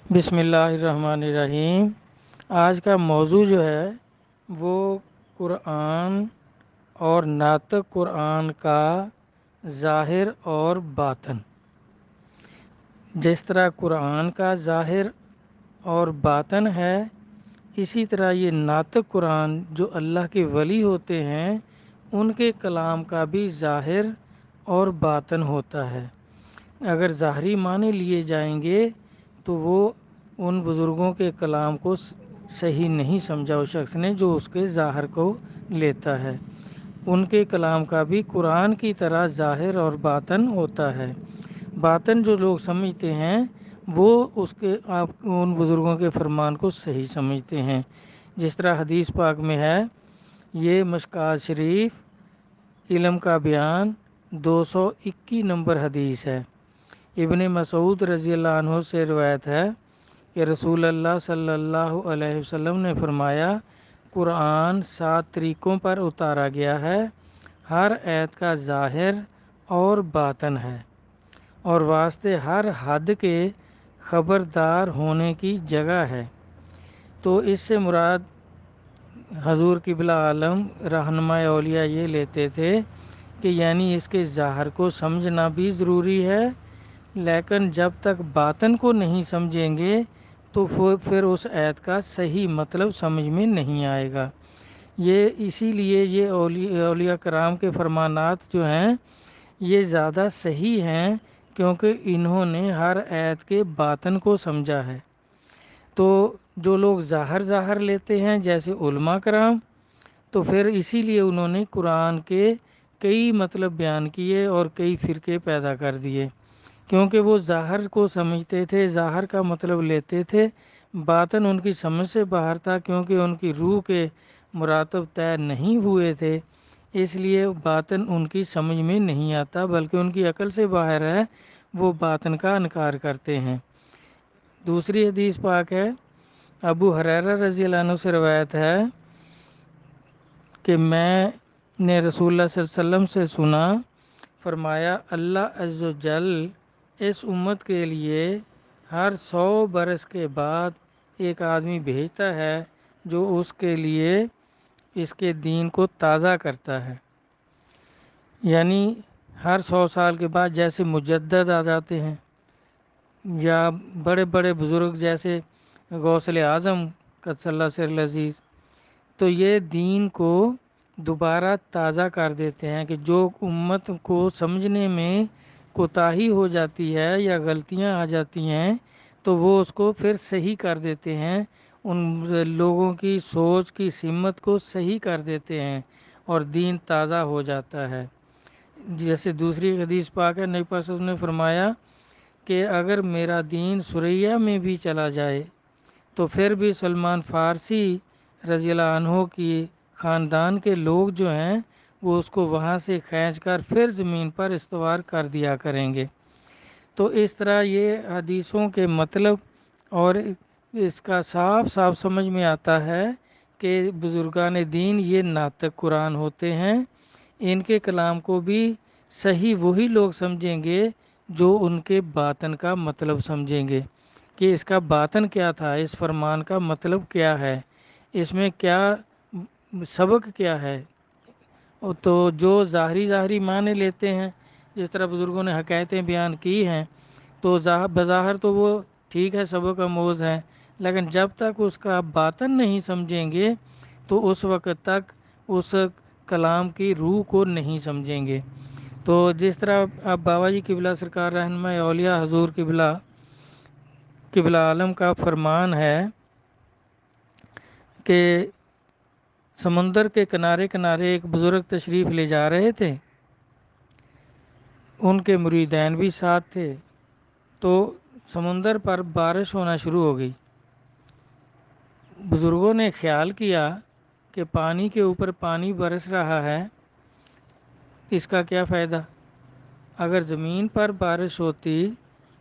بسم اللہ الرحمن الرحیم۔ آج کا موضوع جو ہے وہ قرآن اور ناطق قرآن کا ظاہر اور باطن۔ جس طرح قرآن کا ظاہر اور باطن ہے، اسی طرح یہ ناطق قرآن جو اللہ کے ولی ہوتے ہیں ان کے کلام کا بھی ظاہر اور باطن ہوتا ہے۔ اگر ظاہری معنی لیے جائیں گے تو وہ ان بزرگوں کے کلام کو صحیح نہیں سمجھا اس شخص نے جو اس کے ظاہر کو لیتا ہے۔ ان کے کلام کا بھی قرآن کی طرح ظاہر اور باطن ہوتا ہے۔ باطن جو لوگ سمجھتے ہیں وہ ان بزرگوں کے فرمان کو صحیح سمجھتے ہیں۔ جس طرح حدیث پاک میں ہے، یہ مشکوٰۃ شریف علم کا بیان 221 نمبر حدیث ہے۔ ابن مسعود رضی اللہ عنہ سے روایت ہے کہ رسول اللہ صلی اللہ علیہ وسلم نے فرمایا، قرآن 7 طریقوں پر اتارا گیا ہے، ہر آیت کا ظاہر اور باطن ہے، اور واسطے ہر حد کے خبردار ہونے کی جگہ ہے۔ تو اس سے مراد حضور قبلہ عالم رہنما اولیاء یہ لیتے تھے کہ یعنی اس کے ظاہر کو سمجھنا بھی ضروری ہے، لیکن جب تک باطن کو نہیں سمجھیں گے تو پھر اس آیت کا صحیح مطلب سمجھ میں نہیں آئے گا۔ اسی لیے یہ اولیاء کرام کے فرمانات جو ہیں یہ زیادہ صحیح ہیں، کیونکہ انہوں نے ہر آیت کے باطن کو سمجھا ہے۔ تو جو لوگ ظاہر لیتے ہیں جیسے علماء کرام، تو پھر اسی لیے انہوں نے قرآن کے کئی مطلب بیان کیے اور کئی فرقے پیدا کر دیے، کیونکہ وہ ظاہر کو سمجھتے تھے، ظاہر کا مطلب لیتے تھے، باطن ان کی سمجھ سے باہر تھا، کیونکہ ان کی روح کے مراتب طے نہیں ہوئے تھے، اس لیے باطن ان کی سمجھ میں نہیں آتا، بلکہ ان کی عقل سے باہر ہے، وہ باطن کا انکار کرتے ہیں۔ دوسری حدیث پاک ہے، ابو ہریرہ رضی اللہ عنہ سے روایت ہے کہ میں نے رسول اللہ صلی اللہ علیہ وسلم سے سنا، فرمایا، اللہ عز و جل اس امت کے لیے ہر 100 برس کے بعد ایک آدمی بھیجتا ہے جو اس کے لیے اس کے دین کو تازہ کرتا ہے۔ یعنی ہر 100 سال کے بعد جیسے مجدد آ جاتے ہیں، یا بڑے بڑے بزرگ جیسے غوث اعظم قدس اللہ سر العزیز، تو یہ دین کو دوبارہ تازہ کر دیتے ہیں کہ جو امت کو سمجھنے میں کوتاہی ہو جاتی ہے یا غلطیاں آ جاتی ہیں تو وہ اس کو پھر صحیح کر دیتے ہیں، ان لوگوں کی سوچ کی سمت کو صحیح کر دیتے ہیں اور دین تازہ ہو جاتا ہے۔ جیسے دوسری حدیث پاک ہے، نبی پاک صلی اللہ علیہ وسلم نے فرمایا کہ اگر میرا دین سریا میں بھی چلا جائے تو پھر بھی سلمان فارسی رضی اللہ عنہ کی خاندان کے لوگ جو ہیں وہ اس کو وہاں سے کھینچ کر پھر زمین پر استوار کر دیا کریں گے۔ تو اس طرح یہ حدیثوں کے مطلب اور اس کا صاف صاف سمجھ میں آتا ہے کہ بزرگان دین یہ ناطق قرآن ہوتے ہیں، ان کے کلام کو بھی صحیح وہی لوگ سمجھیں گے جو ان کے باطن کا مطلب سمجھیں گے کہ اس کا باطن کیا تھا، اس فرمان کا مطلب کیا ہے، اس میں کیا سبق کیا ہے۔ تو جو ظاہری معنی لیتے ہیں، جس طرح بزرگوں نے حکایتیں بیان کی ہیں، تو بظاہر تو وہ ٹھیک ہے، سبق آموز ہیں، لیکن جب تک اس کا باطن نہیں سمجھیں گے تو اس وقت تک اس کلام کی روح کو نہیں سمجھیں گے۔ تو جس طرح اب بابا جی قبلہ سرکار رہنما اولیاء حضور قبلہ عالم کا فرمان ہے کہ سمندر کے کنارے کنارے ایک بزرگ تشریف لے جا رہے تھے، ان کے مریدین بھی ساتھ تھے، تو سمندر پر بارش ہونا شروع ہو گئی۔ بزرگوں نے خیال کیا کہ پانی کے اوپر پانی برس رہا ہے، اس کا کیا فائدہ؟ اگر زمین پر بارش ہوتی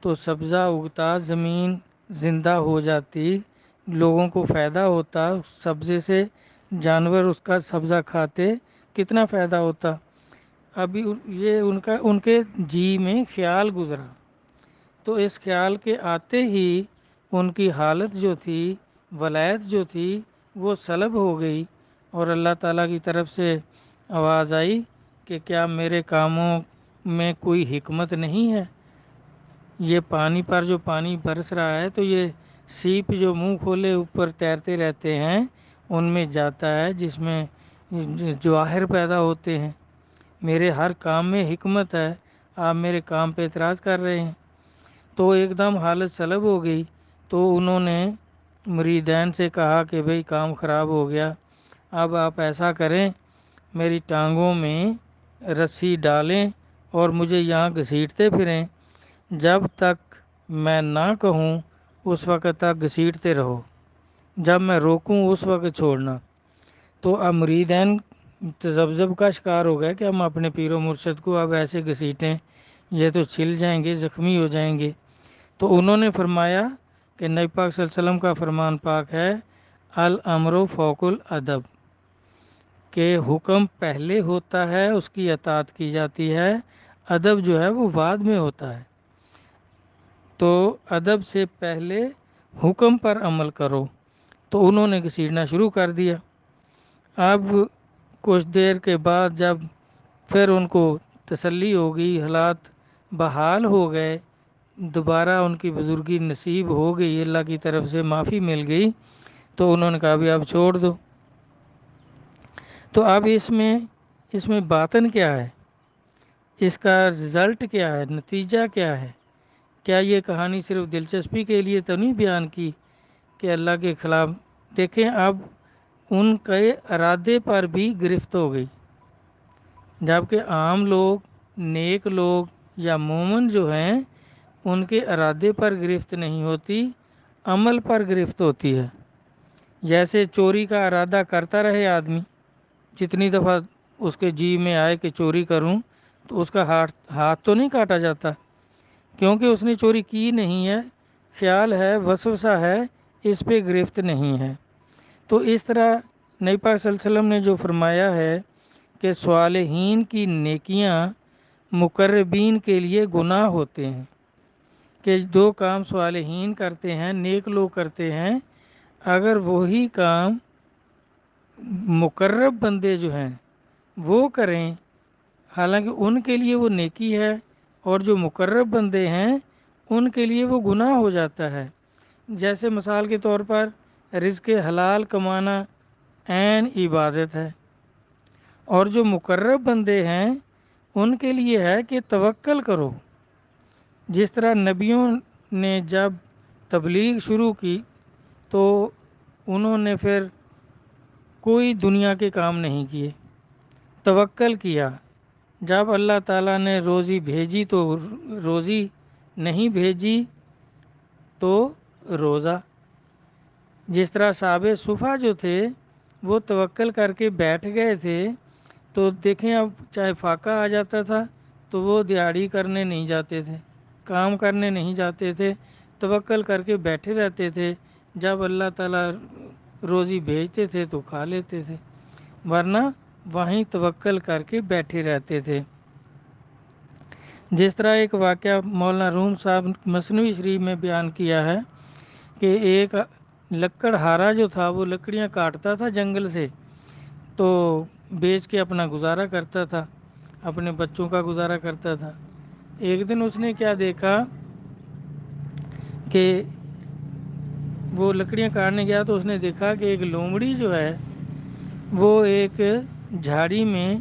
تو سبزہ اگتا، زمین زندہ ہو جاتی، لوگوں کو فائدہ ہوتا، سبزے سے جانور اس کا سبزہ کھاتے، کتنا فائدہ ہوتا۔ ابھی یہ ان کے جی میں خیال گزرا، تو اس خیال کے آتے ہی ان کی حالت جو تھی، ولایت جو تھی، وہ سلب ہو گئی، اور اللہ تعالیٰ کی طرف سے آواز آئی کہ کیا میرے کاموں میں کوئی حکمت نہیں ہے؟ یہ پانی پر جو پانی برس رہا ہے تو یہ سیپ جو منہ کھولے اوپر تیرتے رہتے ہیں ان میں جاتا ہے، جس میں جواہر پیدا ہوتے ہیں۔ میرے ہر کام میں حکمت ہے، آپ میرے کام پہ اعتراض کر رہے ہیں۔ تو ایک دم حالت سلب ہو گئی۔ تو انہوں نے مریدین سے کہا کہ بھئی کام خراب ہو گیا، اب آپ ایسا کریں، میری ٹانگوں میں رسی ڈالیں اور مجھے یہاں گھسیٹتے پھریں، جب تک میں نہ کہوں اس وقت تک گھسیٹتے رہو، جب میں روکوں اس وقت چھوڑنا۔ تو اب مریدین تذبذب کا شکار ہو گئے کہ ہم اپنے پیر و مرشد کو اب ایسے گھسیٹیں، یہ تو چھل جائیں گے، زخمی ہو جائیں گے۔ تو انہوں نے فرمایا کہ نبی پاک صلی اللہ علیہ وسلم کا فرمان پاک ہے، الامر فوق الادب، کہ حکم پہلے ہوتا ہے، اس کی اطاعت کی جاتی ہے، ادب جو ہے وہ بعد میں ہوتا ہے۔ تو ادب سے پہلے حکم پر عمل کرو۔ تو انہوں نے گھسیٹنا شروع کر دیا۔ اب کچھ دیر کے بعد جب پھر ان کو تسلی ہو گئی، حالات بحال ہو گئے، دوبارہ ان کی بزرگی نصیب ہو گئی، اللہ کی طرف سے معافی مل گئی، تو انہوں نے کہا بھی اب چھوڑ دو۔ تو اب اس میں باطن کیا ہے، اس کا رزلٹ کیا ہے، نتیجہ کیا ہے؟ کیا یہ کہانی صرف دلچسپی کے لیے تو نہیں بیان کی کہ اللہ کے خلاف؟ دیکھیں اب ان کے ارادے پر بھی گرفت ہو گئی، جبکہ عام لوگ، نیک لوگ یا مومن جو ہیں ان کے ارادے پر گرفت نہیں ہوتی، عمل پر گرفت ہوتی ہے۔ جیسے چوری کا ارادہ کرتا رہے آدمی، جتنی دفعہ اس کے جی میں آئے کہ چوری کروں تو اس کا ہاتھ تو نہیں کاٹا جاتا، کیونکہ اس نے چوری کی نہیں ہے، خیال ہے، وسوسہ ہے، اس پہ گرفت نہیں ہے۔ تو اس طرح نبی پاک صلی اللہ علیہ وسلم نے جو فرمایا ہے کہ صالحین کی نیکیاں مقربین کے لیے گناہ ہوتے ہیں، کہ جو کام صالحین کرتے ہیں، نیک لوگ کرتے ہیں، اگر وہی کام مقرب بندے جو ہیں وہ کریں، حالانکہ ان کے لیے وہ نیکی ہے، اور جو مقرب بندے ہیں ان کے لیے وہ گناہ ہو جاتا ہے۔ جیسے مثال کے طور پر رزق حلال کمانا عین عبادت ہے، اور جو مقرب بندے ہیں ان کے لیے ہے کہ توکل کرو۔ جس طرح نبیوں نے جب تبلیغ شروع کی تو انہوں نے پھر کوئی دنیا کے کام نہیں کیے، توکل کیا۔ جب اللہ تعالیٰ نے روزی بھیجی تو روزی، نہیں بھیجی تو روزہ۔ جس طرح صحابہ صفا جو تھے وہ توکل کر کے بیٹھ گئے تھے، تو دیکھیں اب چاہے فاقہ آ جاتا تھا تو وہ دیہڑی کرنے نہیں جاتے تھے، کام کرنے نہیں جاتے تھے، توکل کر کے بیٹھے رہتے تھے، جب اللہ تعالیٰ روزی بھیجتے تھے تو کھا لیتے تھے، ورنہ وہیں توکل کر کے بیٹھے رہتے تھے۔ جس طرح ایک واقعہ مولانا روم صاحب مثنوی شریف میں بیان کیا ہے کہ ایک لکڑ ہارا جو تھا وہ لکڑیاں کاٹتا تھا جنگل سے، تو بیچ کے اپنا گزارا کرتا تھا، اپنے بچوں کا گزارا کرتا تھا۔ ایک دن اس نے کیا دیکھا کہ وہ لکڑیاں کاٹنے گیا تو اس نے دیکھا کہ ایک لومڑی جو ہے وہ ایک جھاڑی میں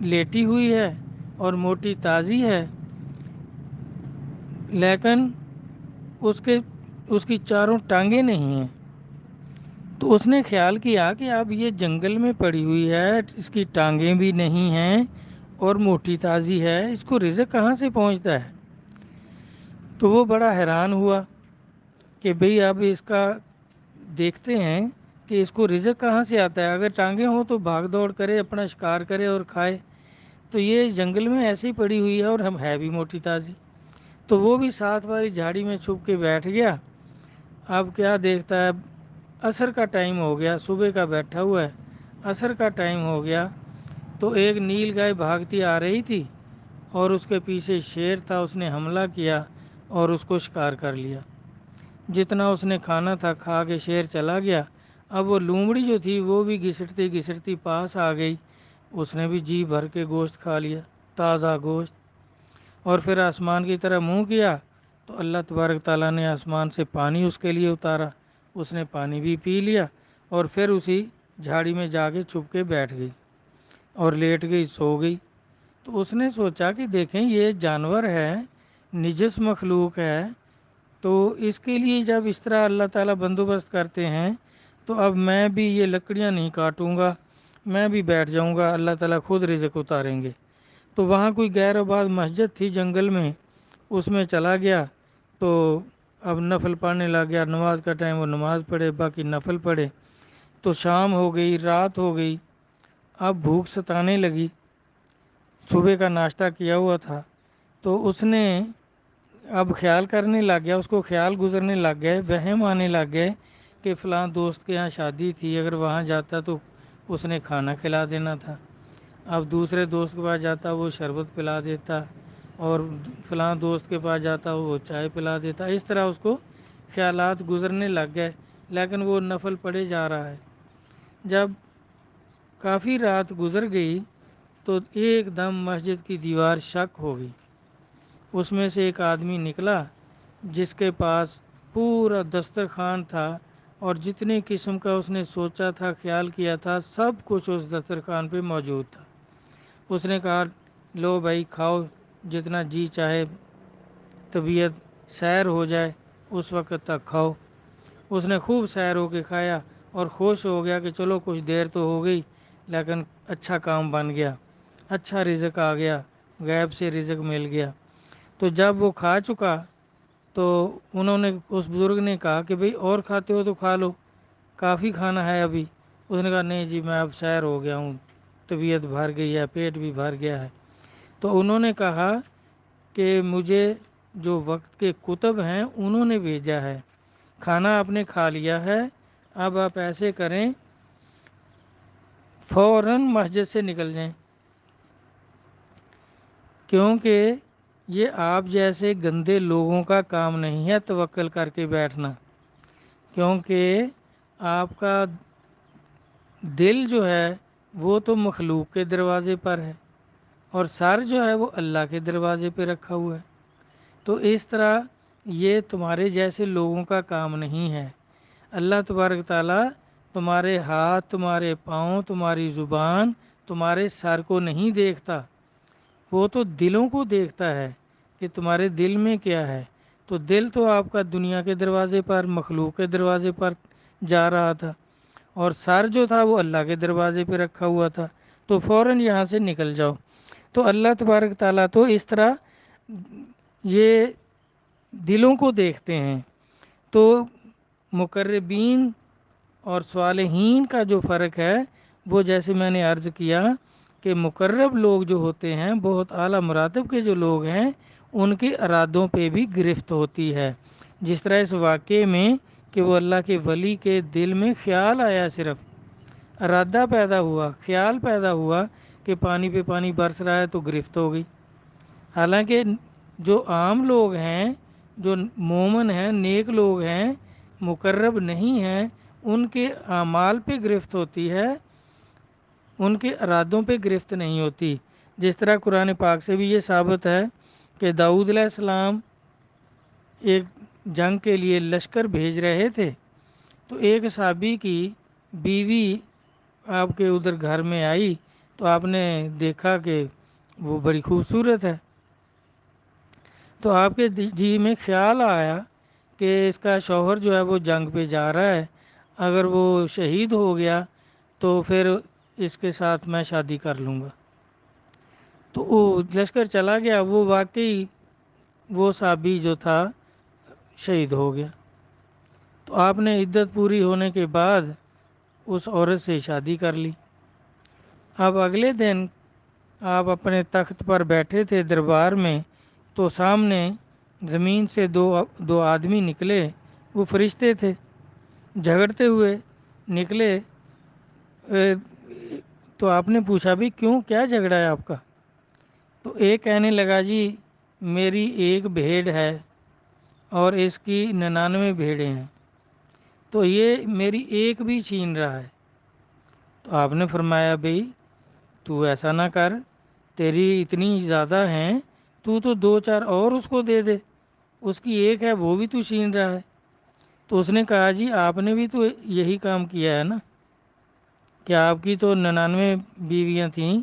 لیٹی ہوئی ہے اور موٹی تازی ہے، لیکن اس کی چاروں ٹانگیں نہیں ہیں۔ تو اس نے خیال کیا کہ اب یہ جنگل میں پڑی ہوئی ہے، اس کی ٹانگیں بھی نہیں ہیں اور موٹی تازی ہے، اس کو رزق کہاں سے پہنچتا ہے؟ تو وہ بڑا حیران ہوا کہ بھئی اب اس کا دیکھتے ہیں کہ اس کو رزق کہاں سے آتا ہے، اگر ٹانگیں ہوں تو بھاگ دوڑ کرے، اپنا شکار کرے اور کھائے، تو یہ جنگل میں ایسی پڑی ہوئی ہے اور ہم ہے بھی موٹی تازی۔ تو وہ بھی ساتھ والی جھاڑی میں چھپ کے بیٹھ گیا۔ اب کیا دیکھتا ہے، عصر کا ٹائم ہو گیا، صبح کا بیٹھا ہوا ہے، عصر کا ٹائم ہو گیا، تو ایک نیل گائے بھاگتی آ رہی تھی اور اس کے پیچھے شیر تھا، اس نے حملہ کیا اور اس کو شکار کر لیا۔ جتنا اس نے کھانا تھا کھا کے شیر چلا گیا۔ اب وہ لومڑی جو تھی وہ بھی گھسٹتی گھسٹتی پاس آ گئی، اس نے بھی جی بھر کے گوشت کھا لیا، تازہ گوشت، اور پھر آسمان کی طرح منہ کیا تو اللہ تبارک تعالیٰ نے آسمان سے پانی اس کے لیے اتارا، اس نے پانی بھی پی لیا، اور پھر اسی جھاڑی میں جا کے چھپ کے بیٹھ گئی اور لیٹ گئی، سو گئی۔ تو اس نے سوچا کہ دیکھیں یہ جانور ہے، نجس مخلوق ہے، تو اس کے لیے جب اس طرح اللہ تعالیٰ بندوبست کرتے ہیں تو اب میں بھی یہ لکڑیاں نہیں کاٹوں گا، میں بھی بیٹھ جاؤں گا، اللہ تعالیٰ خود رزق اتاریں گے۔ تو وہاں کوئی غیر آباد مسجد تھی جنگل میں، اس میں چلا گیا، تو اب نفل پڑھنے لگ گیا، نماز کا ٹائم وہ نماز پڑھے، باقی نفل پڑھے۔ تو شام ہو گئی، رات ہو گئی، اب بھوک ستانے لگی، صبح کا ناشتہ کیا ہوا تھا، تو اس نے اب خیال کرنے لگ گیا، اس کو خیال گزرنے لگ گئے، وہم آنے لگ گئے کہ فلاں دوست کے یہاں شادی تھی، اگر وہاں جاتا تو اس نے کھانا کھلا دینا تھا، اب دوسرے دوست کے پاس جاتا وہ شربت پلا دیتا، اور فلاں دوست کے پاس جاتا وہ چائے پلا دیتا۔ اس طرح اس کو خیالات گزرنے لگ گئے، لیکن وہ نفل پڑھے جا رہا ہے۔ جب کافی رات گزر گئی تو ایک دم مسجد کی دیوار شک ہو گئی، اس میں سے ایک آدمی نکلا جس کے پاس پورا دسترخوان تھا، اور جتنے قسم کا اس نے سوچا تھا، خیال کیا تھا، سب کچھ اس دسترخوان پہ موجود تھا۔ اس نے کہا لو بھائی کھاؤ، جتنا جی چاہے، طبیعت سیر ہو جائے اس وقت تک کھاؤ۔ اس نے خوب سیر ہو کے کھایا اور خوش ہو گیا کہ چلو کچھ دیر تو ہو گئی لیکن اچھا کام بن گیا، اچھا رزق آ گیا، غیب سے رزق مل گیا۔ تو جب وہ کھا چکا تو انہوں نے، اس بزرگ نے کہا کہ بھئی اور کھاتے ہو تو کھا لو، کافی کھانا ہے ابھی۔ اس نے کہا نہیں جی میں اب سیر ہو گیا ہوں، طبیعت بھر گئی ہے، پیٹ بھی بھر گیا ہے۔ تو انہوں نے کہا کہ مجھے جو وقت کے کتب ہیں انہوں نے بھیجا ہے، کھانا آپ نے کھا لیا ہے، اب آپ ایسے کریں فوراً مسجد سے نکل جائیں، کیونکہ یہ آپ جیسے گندے لوگوں کا کام نہیں ہے توکل کر کے بیٹھنا، کیونکہ آپ کا دل جو ہے وہ تو مخلوق کے دروازے پر ہے، اور سر جو ہے وہ اللہ کے دروازے پہ رکھا ہوا ہے۔ تو اس طرح یہ تمہارے جیسے لوگوں کا کام نہیں ہے۔ اللہ تبارک تعالیٰ تمہارے ہاتھ، تمہارے پاؤں، تمہاری زبان، تمہارے سر کو نہیں دیکھتا، وہ تو دلوں کو دیکھتا ہے کہ تمہارے دل میں کیا ہے۔ تو دل تو آپ کا دنیا کے دروازے پر، مخلوق کے دروازے پر جا رہا تھا، اور سر جو تھا وہ اللہ کے دروازے پہ رکھا ہوا تھا، تو فوراً یہاں سے نکل جاؤ۔ تو اللہ تبارک تعالیٰ تو اس طرح یہ دلوں کو دیکھتے ہیں۔ تو مقربین اور صالحین کا جو فرق ہے وہ جیسے میں نے عرض کیا کہ مقرب لوگ جو ہوتے ہیں، بہت اعلیٰ مراتب کے جو لوگ ہیں، ان کے ارادوں پہ بھی گرفت ہوتی ہے، جس طرح اس واقعے میں کہ وہ اللہ کے ولی کے دل میں خیال آیا، صرف ارادہ پیدا ہوا، خیال پیدا ہوا کہ پانی پہ پانی برس رہا ہے تو گرفت ہو گئی۔ حالانکہ جو عام لوگ ہیں، جو مومن ہیں، نیک لوگ ہیں، مقرب نہیں ہیں، ان کے اعمال پہ گرفت ہوتی ہے، ان کے ارادوں پہ گرفت نہیں ہوتی۔ جس طرح قرآن پاک سے بھی یہ ثابت ہے کہ داؤد علیہ السلام ایک جنگ کے لیے لشکر بھیج رہے تھے، تو ایک صحابی کی بیوی آپ کے ادھر گھر میں آئی، تو آپ نے دیکھا کہ وہ بڑی خوبصورت ہے، تو آپ کے جی میں خیال آیا کہ اس کا شوہر جو ہے وہ جنگ پہ جا رہا ہے، اگر وہ شہید ہو گیا تو پھر اس کے ساتھ میں شادی کر لوں گا۔ تو وہ لشکر چلا گیا، وہ واقعی وہ صحابی جو تھا شہید ہو گیا۔ تو آپ نے عدت پوری ہونے کے بعد اس عورت سے شادی کر لی۔ اب اگلے دن آپ اپنے تخت پر بیٹھے تھے دربار میں، تو سامنے زمین سے دو آدمی نکلے، وہ فرشتے تھے، جھگڑتے ہوئے نکلے۔ تو آپ نے پوچھا بھی کیوں، کیا جھگڑا ہے آپ کا؟ تو ایک کہنے لگا جی میری ایک بھیڑ ہے اور اس کی 99 بھیڑیں ہیں، تو یہ میری ایک بھی چھین رہا ہے۔ تو آپ نے فرمایا بھئی تو ایسا نہ کر، تیری اتنی زیادہ ہیں، تو دو چار اور اس کو دے دے، اس کی ایک ہے وہ بھی تو چھین رہا ہے۔ تو اس نے کہا جی آپ نے بھی تو یہی کام کیا ہے نا، کہ آپ کی تو 99 بیویاں تھیں،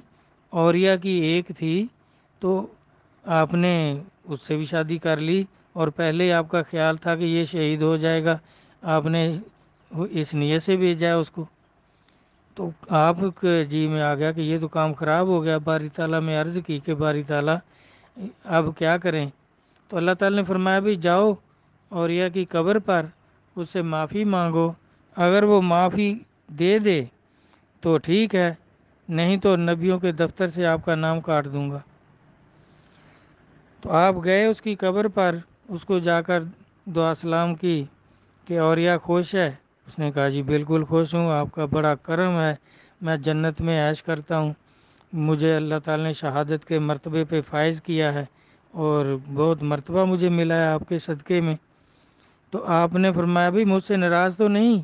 اوریا کی ایک تھی، تو آپ نے اس سے بھی شادی کر لی، اور پہلے آپ کا خیال تھا کہ یہ شہید ہو جائے گا، آپ نے اس نیت سے بھیجا ہے اس کو۔ تو آپ کے جی میں آ گیا کہ یہ تو کام خراب ہو گیا۔ باری تعالیٰ میں عرض کی کہ باری تعالیٰ اب کیا کریں؟ تو اللہ تعالیٰ نے فرمایا بھی جاؤ اوریا کی قبر پر اس سے معافی مانگو، اگر وہ معافی دے دے تو ٹھیک ہے، نہیں تو نبیوں کے دفتر سے آپ کا نام کاٹ دوں گا۔ تو آپ گئے اس کی قبر پر، اس کو جا کر دعا سلام کی کہ اوریا خوش ہے؟ اس نے کہا جی بالکل خوش ہوں، آپ کا بڑا کرم ہے، میں جنت میں عیش کرتا ہوں، مجھے اللہ تعالیٰ نے شہادت کے مرتبے پہ فائز کیا ہے اور بہت مرتبہ مجھے ملا ہے آپ کے صدقے میں۔ تو آپ نے فرمایا بھی مجھ سے ناراض تو نہیں؟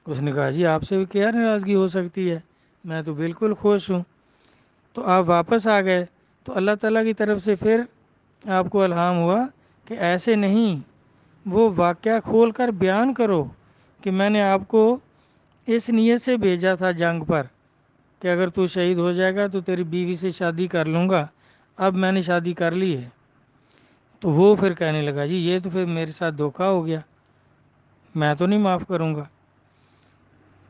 اس نے کہا جی آپ سے بھی کیا ناراضگی ہو سکتی ہے، میں تو بالکل خوش ہوں۔ تو آپ واپس آ گئے، تو اللہ تعالیٰ کی طرف سے پھر آپ کو الہام ہوا کہ ایسے نہیں، وہ واقعہ کھول کر بیان کرو کہ میں نے آپ کو اس نیت سے بھیجا تھا جنگ پر کہ اگر تو شہید ہو جائے گا تو تیری بیوی سے شادی کر لوں گا، اب میں نے شادی کر لی ہے۔ تو وہ پھر کہنے لگا جی یہ تو پھر میرے ساتھ دھوکہ ہو گیا، میں تو نہیں معاف کروں گا۔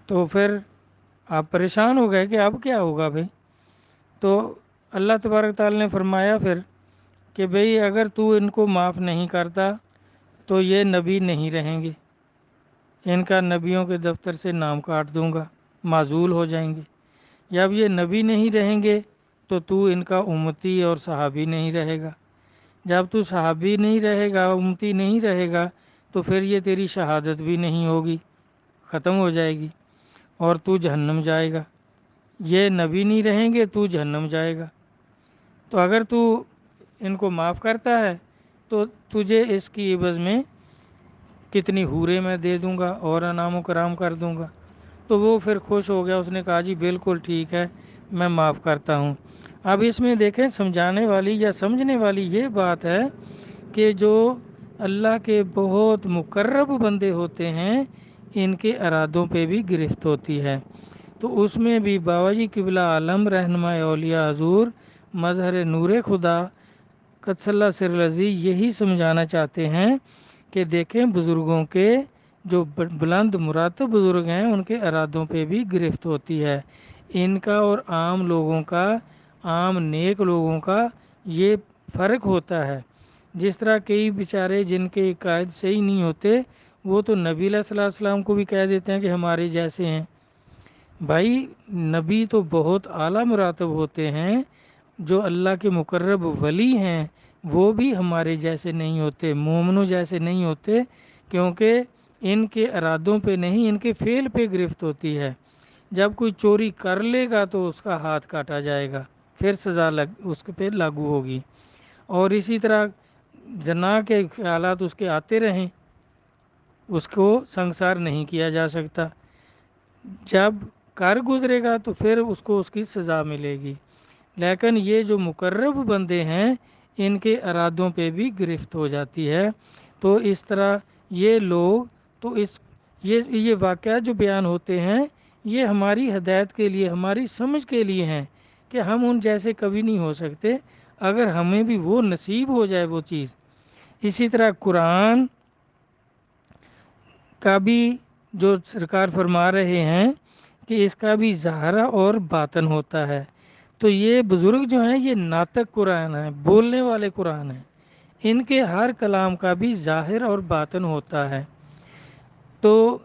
تو پھر آپ پریشان ہو گئے کہ اب کیا ہوگا بھائی؟ تو اللہ تبارک تعالیٰ نے فرمایا پھر کہ بھئی اگر تو ان کو معاف نہیں کرتا تو یہ نبی نہیں رہیں گے، ان کا نبیوں کے دفتر سے نام کاٹ دوں گا، معزول ہو جائیں گے۔ جب یہ نبی نہیں رہیں گے تو ان کا امتی اور صحابی نہیں رہے گا، جب تو صحابی نہیں رہے گا، امتی نہیں رہے گا، تو پھر یہ تیری شہادت بھی نہیں ہوگی، ختم ہو جائے گی اور تو جہنم جائے گا۔ یہ نبی نہیں رہیں گے تو جہنم جائے گا۔ تو اگر تو ان کو معاف کرتا ہے تو تجھے اس کی عوض میں کتنی حوریں میں دے دوں گا اور انعام و کرام کر دوں گا۔ تو وہ پھر خوش ہو گیا، اس نے کہا جی بالکل ٹھیک ہے، میں معاف کرتا ہوں۔ اب اس میں دیکھیں سمجھانے والی یا سمجھنے والی یہ بات ہے کہ جو اللہ کے بہت مقرب بندے ہوتے ہیں ان کے ارادوں پہ بھی گرفت ہوتی ہے۔ تو اس میں بھی بابا جی قبلہ عالم رہنما اولیاء حضور مظہر نور خدا قدس اللہ سر العزیز یہی سمجھانا چاہتے ہیں کہ دیکھیں بزرگوں کے جو بلند مراتب بزرگ ہیں ان کے ارادوں پہ بھی گرفت ہوتی ہے، ان کا اور عام لوگوں کا، عام نیک لوگوں کا یہ فرق ہوتا ہے۔ جس طرح کئی بیچارے جن کے عقائد صحیح نہیں ہوتے وہ تو نبی علیہ الصلوۃ والسلام کو بھی کہہ دیتے ہیں کہ ہمارے جیسے ہیں۔ بھائی نبی تو بہت اعلیٰ مراتب ہوتے ہیں، جو اللہ کے مقرب ولی ہیں وہ بھی ہمارے جیسے نہیں ہوتے، مومنوں جیسے نہیں ہوتے، کیونکہ ان کے ارادوں پہ نہیں ان کے فعل پہ گرفت ہوتی ہے۔ جب کوئی چوری کر لے گا تو اس کا ہاتھ کاٹا جائے گا، پھر سزا اس پہ لاگو ہوگی، اور اسی طرح زنا کے خیالات اس کے آتے رہیں اس کو سنسار نہیں کیا جا سکتا، جب کر گزرے گا تو پھر اس کو اس کی سزا ملے گی۔ لیکن یہ جو مقرب بندے ہیں ان کے ارادوں پہ بھی گرفت ہو جاتی ہے۔ تو اس طرح یہ لوگ تو یہ واقعات جو بیان ہوتے ہیں یہ ہماری ہدایت کے لیے، ہماری سمجھ کے لیے ہیں کہ ہم ان جیسے کبھی نہیں ہو سکتے، اگر ہمیں بھی وہ نصیب ہو جائے وہ چیز۔ اسی طرح قرآن کا بھی جو سرکار فرما رہے ہیں کہ اس کا بھی ظاہرہ اور باطن ہوتا ہے۔ تو یہ بزرگ جو ہیں یہ ناطق قرآن ہیں، بولنے والے قرآن ہیں، ان کے ہر کلام کا بھی ظاہر اور باطن ہوتا ہے۔ تو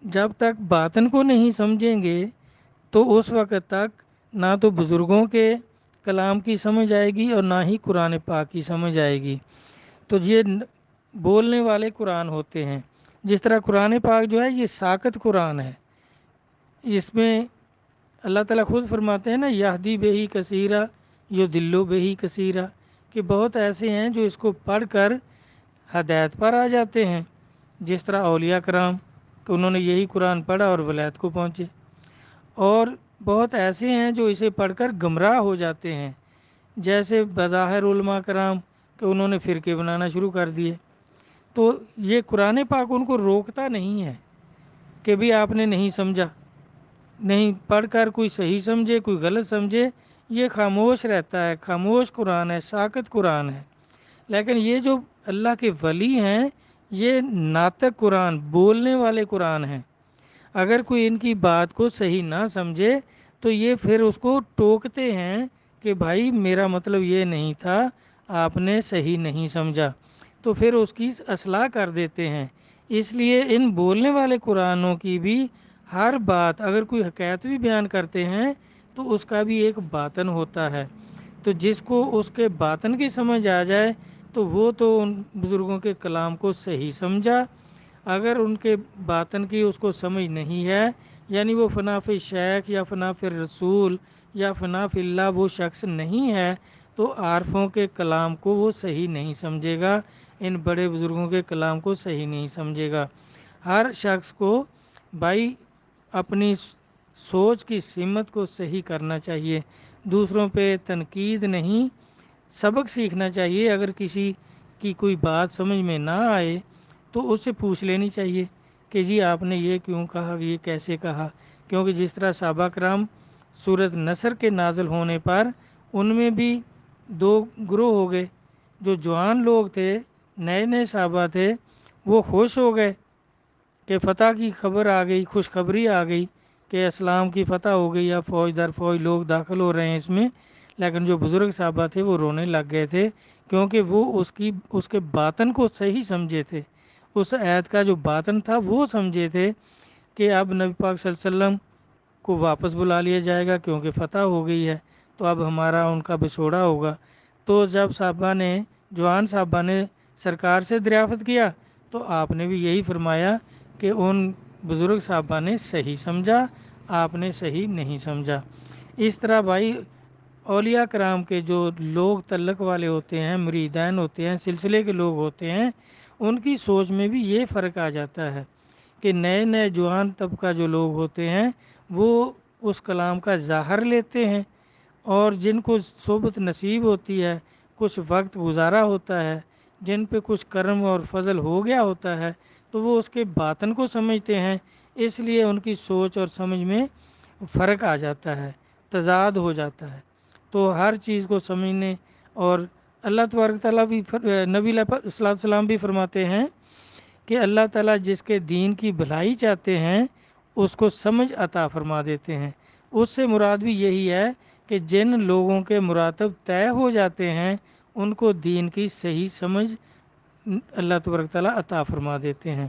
جب تک باطن کو نہیں سمجھیں گے تو اس وقت تک نہ تو بزرگوں کے کلام کی سمجھ آئے گی اور نہ ہی قرآن پاک کی سمجھ آئے گی۔ تو یہ بولنے والے قرآن ہوتے ہیں۔ جس طرح قرآن پاک جو ہے یہ ساکت قرآن ہے، اس میں اللہ تعالیٰ خود فرماتے ہیں نا یہدی بہی کثیرہ یضل بہی کثیرہ، کہ بہت ایسے ہیں جو اس کو پڑھ کر ہدایت پر آ جاتے ہیں، جس طرح اولیاء کرام کہ انہوں نے یہی قرآن پڑھا اور ولایت کو پہنچے، اور بہت ایسے ہیں جو اسے پڑھ کر گمراہ ہو جاتے ہیں، جیسے بظاہر علماء کرام کہ انہوں نے فرقے بنانا شروع کر دیے۔ تو یہ قرآن پاک ان کو روکتا نہیں ہے کہ بھی آپ نے نہیں سمجھا، نہیں پڑھ کر کوئی صحیح سمجھے کوئی غلط سمجھے، یہ خاموش رہتا ہے، خاموش قرآن ہے، ساکت قرآن ہے۔ لیکن یہ جو اللہ کے ولی ہیں، یہ ناطق قرآن، بولنے والے قرآن ہیں۔ اگر کوئی ان کی بات کو صحیح نہ سمجھے تو یہ پھر اس کو ٹوکتے ہیں کہ بھائی میرا مطلب یہ نہیں تھا، آپ نے صحیح نہیں سمجھا، تو پھر اس کی اصلاح کر دیتے ہیں۔ اس لیے ان بولنے والے قرآنوں کی بھی ہر بات، اگر کوئی حکایت بھی بیان کرتے ہیں تو اس کا بھی ایک باطن ہوتا ہے، تو جس کو اس کے باطن کی سمجھ آ جائے تو وہ تو ان بزرگوں کے کلام کو صحیح سمجھا۔ اگر ان کے باطن کی اس کو سمجھ نہیں ہے، یعنی وہ فنا فی شیخ یا فنا فی رسول یا فنا فی اللہ وہ شخص نہیں ہے، تو عارفوں کے کلام کو وہ صحیح نہیں سمجھے گا، ان بڑے بزرگوں کے کلام کو صحیح نہیں سمجھے گا۔ ہر شخص کو بھائی اپنی سوچ کی سمت کو صحیح کرنا چاہیے، دوسروں پہ تنقید نہیں، سبق سیکھنا چاہیے۔ اگر کسی کی کوئی بات سمجھ میں نہ آئے تو اس سے پوچھ لینی چاہیے کہ جی آپ نے یہ کیوں کہا، یہ کیسے کہا، کیونکہ جس طرح صحابہ کرام سورۃ نصر کے نازل ہونے پر ان میں بھی دو گروہ ہو گئے، جو جوان لوگ تھے، نئے نئے صحابہ تھے، وہ خوش ہو گئے کہ فتح کی خبر آ گئی، خوشخبری آ گئی کہ اسلام کی فتح ہو گئی، یا فوج در فوج لوگ داخل ہو رہے ہیں اس میں۔ لیکن جو بزرگ صحابہ تھے وہ رونے لگ گئے تھے، کیونکہ وہ اس کے باطن کو صحیح سمجھے تھے، اس آیت کا جو باطن تھا وہ سمجھے تھے کہ اب نبی پاک صلی اللہ علیہ وسلم کو واپس بلا لیا جائے گا کیونکہ فتح ہو گئی ہے، تو اب ہمارا ان کا بچھوڑا ہوگا۔ تو جب صحابہ نے، جوان صحابہ نے سرکار سے دریافت کیا تو آپ نے بھی یہی فرمایا کہ ان بزرگ صحابہ نے صحیح سمجھا، آپ نے صحیح نہیں سمجھا۔ اس طرح بھائی اولیاء کرام کے جو لوگ تعلق والے ہوتے ہیں، مریدین ہوتے ہیں، سلسلے کے لوگ ہوتے ہیں، ان کی سوچ میں بھی یہ فرق آ جاتا ہے کہ نئے نئے جوان طبقہ جو لوگ ہوتے ہیں وہ اس کلام کا ظاہر لیتے ہیں، اور جن کو صحبت نصیب ہوتی ہے، کچھ وقت گزارا ہوتا ہے، جن پہ کچھ کرم اور فضل ہو گیا ہوتا ہے، تو وہ اس کے باطن کو سمجھتے ہیں، اس لیے ان کی سوچ اور سمجھ میں فرق آ جاتا ہے، تضاد ہو جاتا ہے۔ تو ہر چیز کو سمجھنے، اور اللہ تبارک تعالیٰ بھی نبی علیہ الصلوۃ والسلام بھی فرماتے ہیں کہ اللہ تعالیٰ جس کے دین کی بھلائی چاہتے ہیں اس کو سمجھ عطا فرما دیتے ہیں۔ اس سے مراد بھی یہی ہے کہ جن لوگوں کے مراتب طے ہو جاتے ہیں ان کو دین کی صحیح سمجھ اللہ تبارک تعالیٰ عطا فرما دیتے ہیں۔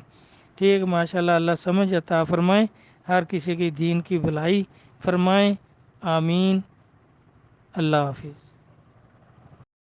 ٹھیک، ماشاءاللہ، اللہ سمجھ عطا فرمائیں، ہر کسی کی دین کی بھلائی فرمائیں، آمین۔ اللہ حافظ۔